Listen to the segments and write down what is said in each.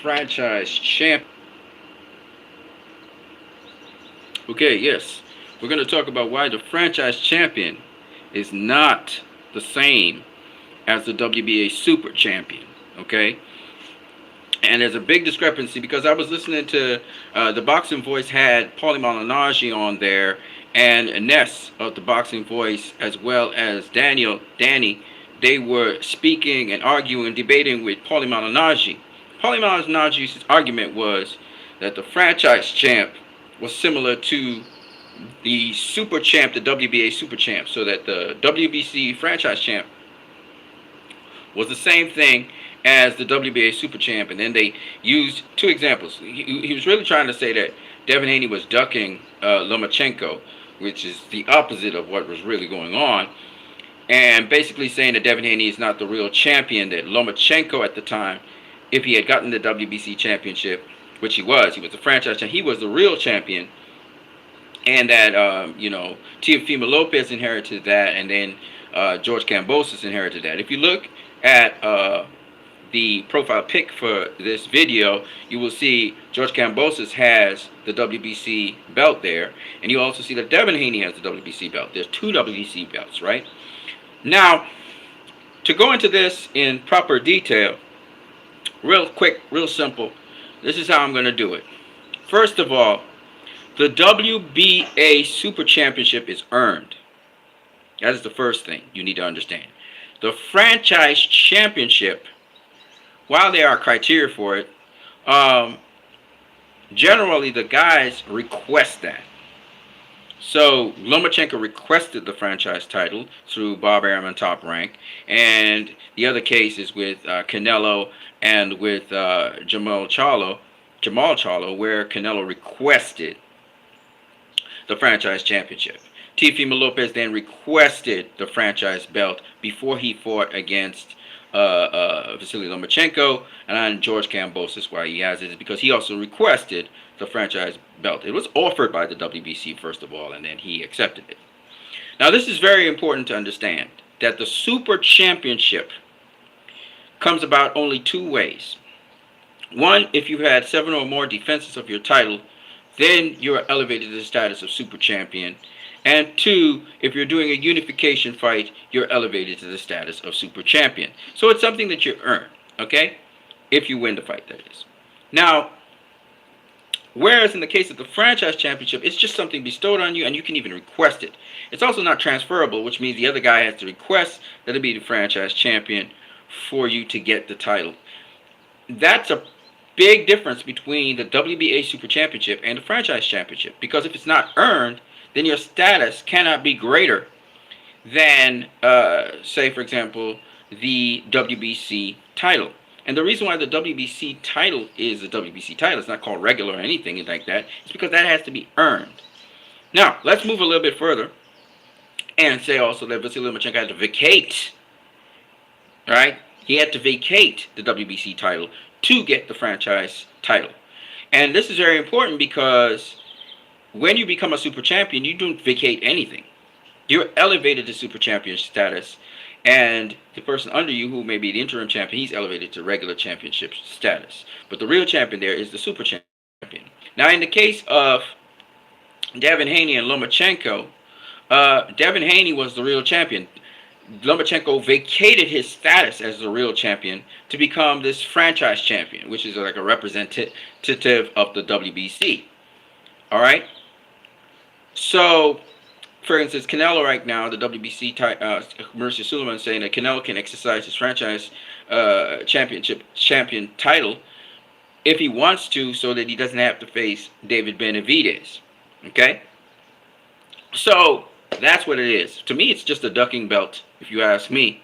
franchise champ. Okay, yes, we're going to talk about why the franchise champion is not the same as the WBA super champion. Okay, and there's a big discrepancy because I was listening to the Boxing Voice had Paulie Malignaggi on there, and Ness of the Boxing Voice, as well as Danny. They were speaking and arguing and debating with Paulie Malignaggi. Paulie Malignaggi's argument was that the franchise champ was similar to the super champ, the WBA super champ, so that the WBC franchise champ was the same thing as the WBA Super Champ, and then they used two examples. He was really trying to say that Devin Haney was ducking Lomachenko, which is the opposite of what was really going on, and basically saying that Devin Haney is not the real champion, that Lomachenko at the time, if he had gotten the WBC championship, which he was the franchise champ, he was the real champion, and that, Teofimo Lopez inherited that, and then George Kambosos inherited that. If you look at the profile pic for this video, you will see George Kambosos has the WBC belt there, and you also see that Devin Haney has the WBC belt. There's two WBC belts, right? Now, to go into this in proper detail, real quick, real simple, this is how I'm going to do it. First of all, the WBA Super Championship is earned. That is the first thing you need to understand. The franchise championship, while there are criteria for it, generally the guys request that. So Lomachenko requested the franchise title through Bob Arum Top Rank, and the other case is with Canelo and with Jamal Charlo, where Canelo requested the franchise championship. Teofimo Lopez then requested the franchise belt before he fought against Vasily Lomachenko, and George Kambosos, why he has it is because he also requested the franchise belt. It was offered by the WBC first of all, and then he accepted it. Now this is very important to understand, that the Super Championship comes about only two ways. One, if you had 7 or more defenses of your title, then you're elevated to the status of Super Champion. And two, if you're doing a unification fight, you're elevated to the status of Super Champion. So it's something that you earn, okay? If you win the fight, that is. Now, whereas in the case of the franchise championship, it's just something bestowed on you, and you can even request it. It's also not transferable, which means the other guy has to request that it be the franchise champion for you to get the title. That's a big difference between the WBA Super Championship and the franchise championship, because if it's not earned, then your status cannot be greater than, say, for example, the WBC title. And the reason why the WBC title is the WBC title, it's not called regular or anything like that, is because that has to be earned. Now, let's move a little bit further and say also that Vasily Lomachenko had to vacate, right? He had to vacate the WBC title to get the franchise title. And this is very important because when you become a super champion, you don't vacate anything. You're elevated to super champion status, and the person under you, who may be the interim champion, he's elevated to regular championship status. But the real champion there is the super champion. Now, in the case of Devin Haney and Lomachenko, Devin Haney was the real champion. Lomachenko vacated his status as the real champion to become this franchise champion, which is like a representative of the WBC. All right. So, for instance, Canelo right now, the WBC, Mauricio Suleiman saying that Canelo can exercise his franchise champion title if he wants to, so that he doesn't have to face David Benavidez. Okay? So, that's what it is. To me, it's just a ducking belt, if you ask me.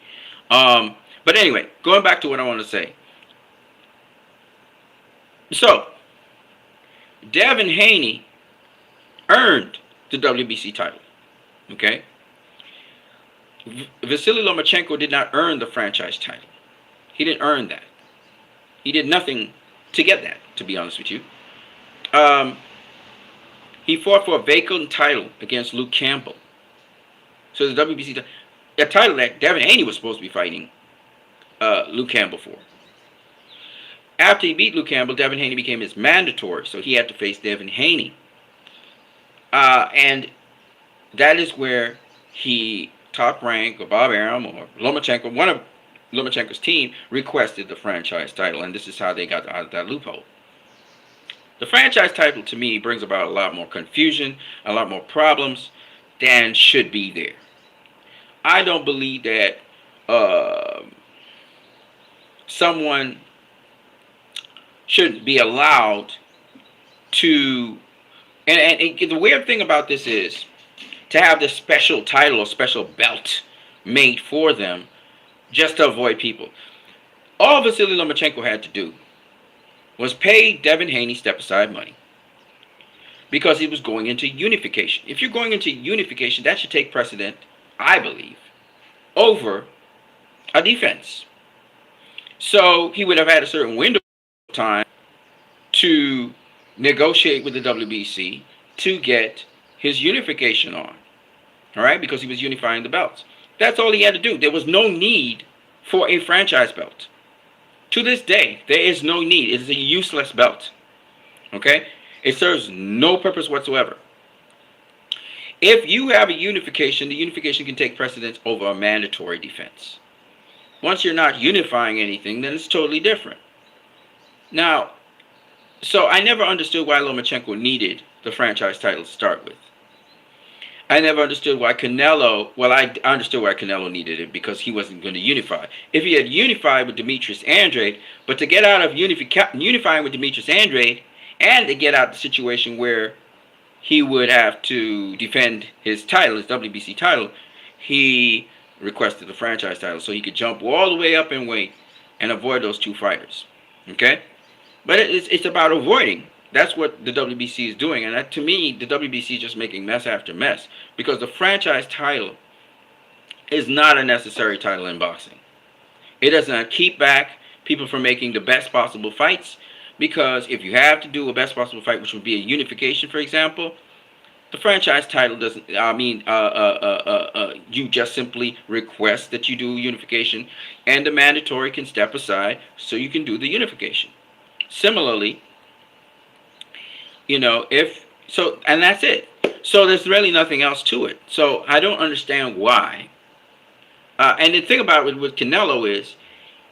But anyway, going back to what I want to say. So, Devin Haney earned the WBC title. Okay? Vasily Lomachenko did not earn the franchise title. He didn't earn that. He did nothing to get that, to be honest with you. He fought for a vacant title against Luke Campbell. So the WBC, a title that Devin Haney was supposed to be fighting Luke Campbell for. After he beat Luke Campbell, Devin Haney became his mandatory, so he had to face Devin Haney. And that is where he, Top Rank, or Bob Arum, or Lomachenko, one of Lomachenko's team, requested the franchise title, and this is how they got out of that loophole. The franchise title, to me, brings about a lot more confusion, a lot more problems than should be there. I don't believe that someone should be allowed to, and the weird thing about this is, to have this special title or special belt made for them just to avoid people. All Vasily Lomachenko had to do was pay Devin Haney step-aside money because he was going into unification. If you're going into unification, that should take precedent, I believe, over a defense. So he would have had a certain window of time to negotiate with the WBC to get his unification on, all right, because he was unifying the belts. That's all he had to do. There was no need for a franchise belt. To this day, there is no need. It is a useless belt, okay? It serves no purpose whatsoever. If you have a unification, the unification can take precedence over a mandatory defense. Once you're not unifying anything, then it's totally different. Now, so I never understood why Lomachenko needed the franchise title to start with. I never understood why Canelo, well, I understood why Canelo needed it because he wasn't going to unify. If he had unified with Demetrius Andrade, but to get out of unifying with Demetrius Andrade and to get out the situation where he would have to defend his title, his WBC title, he requested the franchise title so he could jump all the way up in weight and avoid those two fighters. Okay? But it's about avoiding. That's what the WBC is doing. And that, to me, the WBC is just making mess after mess. Because the franchise title is not a necessary title in boxing. It does not keep back people from making the best possible fights. Because if you have to do a best possible fight, which would be a unification, for example, the franchise title doesn't, you just simply request that you do unification. And the mandatory can step aside so you can do the unification. Similarly, you know, and that's it. So there's really nothing else to it. So I don't understand why. And the thing about it with Canelo is,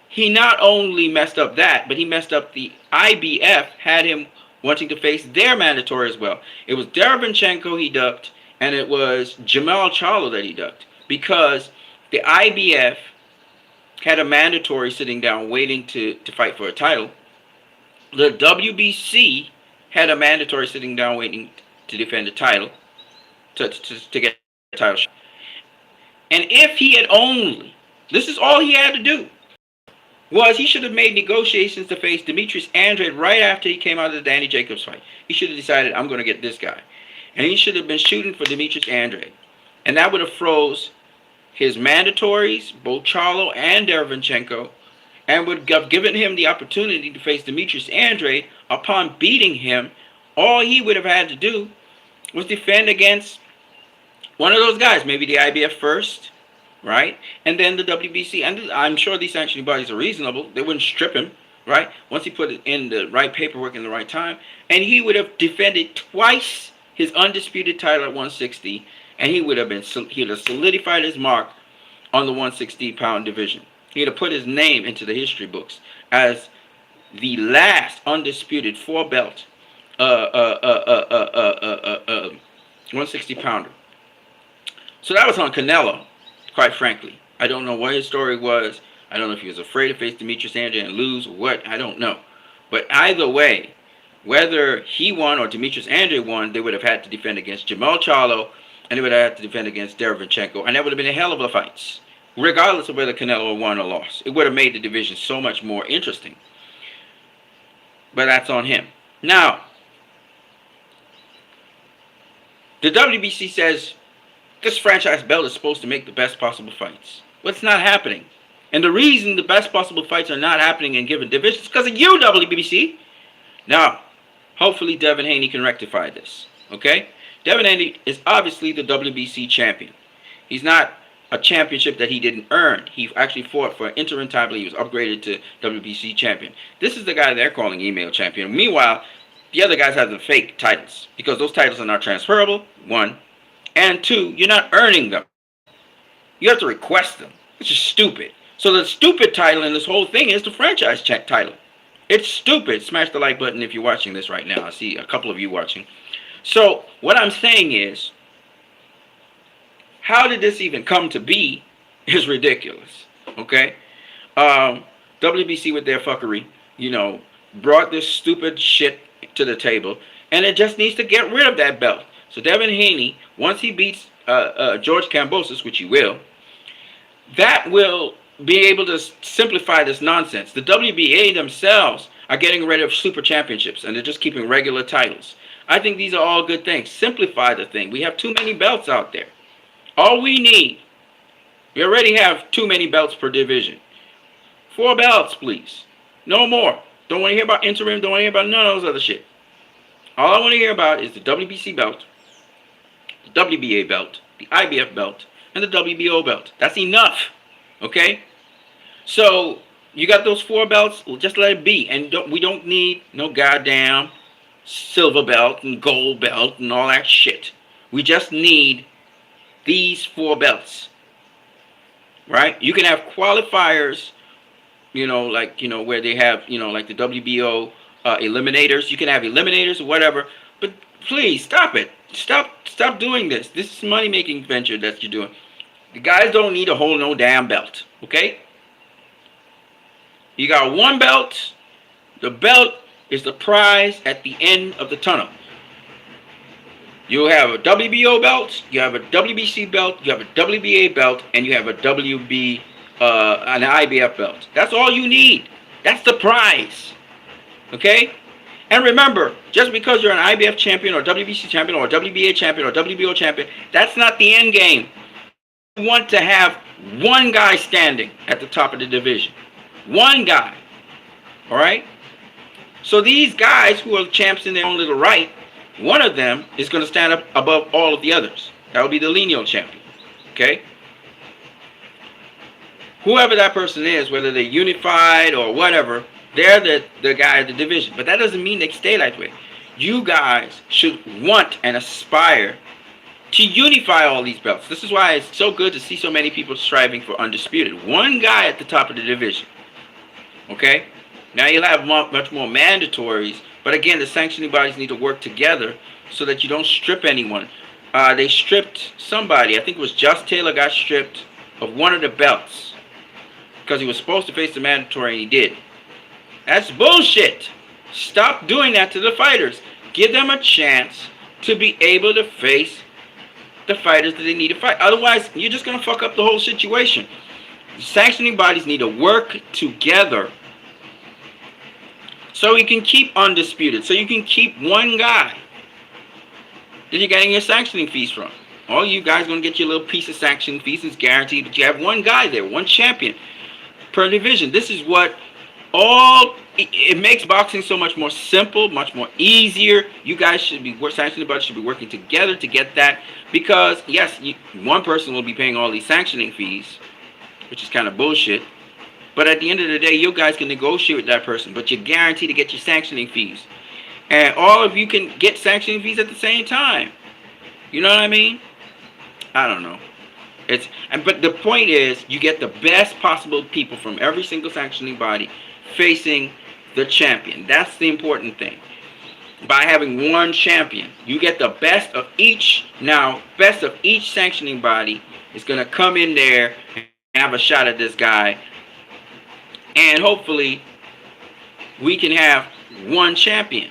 he not only messed up that, but he messed up the IBF had him wanting to face their mandatory as well. It was Derevyanchenko he ducked, and it was Jamal Charlo that he ducked. Because the IBF had a mandatory sitting down waiting to fight for a title. The WBC had a mandatory sitting down waiting to defend the title, to get a title shot. And if he had only, this is all he had to do, was he should have made negotiations to face Demetrius Andrade right after he came out of the Danny Jacobs fight. He should have decided, I'm going to get this guy. And he should have been shooting for Demetrius Andrade. And that would have froze his mandatories, both Charlo and Derevyanchenko, and would have given him the opportunity to face Demetrius Andrade. Upon beating him, all he would have had to do was defend against one of those guys, maybe the IBF first, right? And then the WBC. And I'm sure these sanctioning bodies are reasonable. They wouldn't strip him, right? Once he put it in the right paperwork in the right time. And he would have defended twice his undisputed title at 160. And he would have solidified his mark on the 160-pound division. He would have put his name into the history books as the last undisputed 4-belt 160-pounder. So that was on Canelo, quite frankly. I don't know what his story was. I don't know if he was afraid to face Demetrius Andrade and lose or what. I don't know. But either way, whether he won or Demetrius Andrade won, they would have had to defend against Jamal Charlo, and they would have had to defend against Derevyanchenko, and that would have been a hell of a fight, regardless of whether Canelo won or lost. It would have made the division so much more interesting. But that's on him. Now, the WBC says this franchise belt is supposed to make the best possible fights. Well, it's not happening. And the reason the best possible fights are not happening in given divisions is because of you, WBC. Now, hopefully Devin Haney can rectify this. Okay? Devin Haney is obviously the WBC champion. He's not a championship that he didn't earn. He actually fought for an interim title. He was upgraded to WBC champion. This is the guy they're calling email champion. Meanwhile, the other guys have the fake titles because those titles are not transferable, one. And two, you're not earning them. You have to request them, which is stupid. So the stupid title in this whole thing is the franchise title. It's stupid. Smash the like button if you're watching this right now. I see a couple of you watching. So what I'm saying is, how did this even come to be is ridiculous. Okay? WBC with their fuckery, brought this stupid shit to the table, and it just needs to get rid of that belt. So Devin Haney, once he beats George Kambosos, which he will, that will be able to simplify this nonsense. The WBA themselves are getting rid of super championships, and they're just keeping regular titles. I think these are all good things. Simplify the thing. We have too many belts out there. All we need, we already have too many belts per division. 4 belts, please. No more. Don't want to hear about interim. Don't want to hear about none of those other shit. All I want to hear about is the WBC belt, the WBA belt, the IBF belt, and the WBO belt. That's enough. Okay? So, you got those 4 belts, well, just let it be. And we don't need no goddamn silver belt and gold belt and all that shit. We just need these 4 belts. Right? You can have qualifiers, where they have, like the WBO eliminators. You can have eliminators or whatever. But please, stop it. Stop doing this. This is a money-making venture that you're doing. The guys don't need to hold no damn belt. Okay? You got 1 belt. The belt is the prize at the end of the tunnel. You have a WBO belt, you have a WBC belt, you have a WBA belt, and you have an IBF belt. That's all you need. That's the prize. Okay? And remember, just because you're an IBF champion or WBC champion or WBA champion or WBO champion, that's not the end game. You want to have 1 guy standing at the top of the division. 1 guy. Alright? So these guys who are champs in their own little right, one of them is going to stand up above all of the others. That will be the lineal champion. Okay? Whoever that person is, whether they're unified or whatever, they're the guy of the division. But that doesn't mean they stay that way. You guys should want and aspire to unify all these belts. This is why it's so good to see so many people striving for undisputed. 1 guy at the top of the division. Okay? Now you'll have much more mandatories, but again, the sanctioning bodies need to work together so that you don't strip anyone. They stripped somebody. I think it was Just Taylor got stripped of 1 of the belts because he was supposed to face the mandatory and he did. That's bullshit. Stop doing that to the fighters. Give them a chance to be able to face the fighters that they need to fight. Otherwise, you're just going to fuck up the whole situation. The sanctioning bodies need to work together so you can keep undisputed. So you can keep 1 guy that you're getting your sanctioning fees from. All you guys are going to get your little piece of sanctioning fees. It's guaranteed. But you have 1 guy there, 1 champion per division. This is what it makes boxing so much more simple, much more easier. You guys should be, sanctioning bodies should be working together to get that. Because, yes, 1 person will be paying all these sanctioning fees, which is kind of bullshit. But at the end of the day, you guys can negotiate with that person, but you're guaranteed to get your sanctioning fees. And all of you can get sanctioning fees at the same time. You know what I mean? I don't know. But the point is, you get the best possible people from every single sanctioning body facing the champion. That's the important thing. By having 1 champion, you get the best of each. Now, best of each sanctioning body is going to come in there and have a shot at this guy. And hopefully, we can have 1 champion.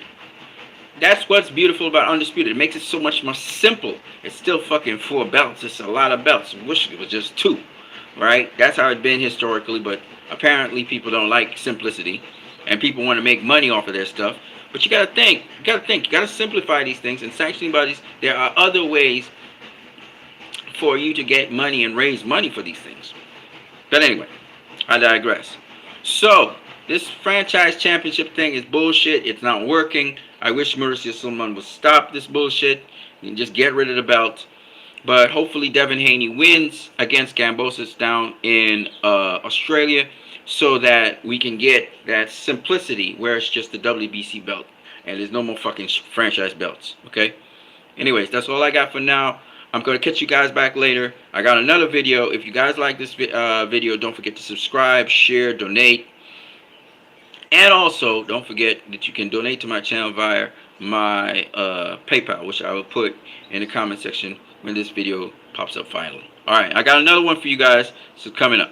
That's what's beautiful about Undisputed. It makes it so much more simple. It's still fucking 4 belts. It's a lot of belts. I wish it was just 2. Right? That's how it's been historically. But apparently, people don't like simplicity. And people want to make money off of their stuff. But you got to think. You got to simplify these things. And sanctioning bodies, there are other ways for you to get money and raise money for these things. But anyway, I digress. So, this franchise championship thing is bullshit. It's not working. I wish Mauricio Sulaiman would stop this bullshit and just get rid of the belt. But hopefully Devin Haney wins against Gambosis down in Australia, so that we can get that simplicity where it's just the WBC belt and there's no more fucking franchise belts. Okay. Anyways, that's all I got for now. I'm going to catch you guys back later. I got another video. If you guys like this video, don't forget to subscribe, share, donate. And also, don't forget that you can donate to my channel via my PayPal, which I will put in the comment section when this video pops up finally. Alright, I got another one for you guys. So coming up.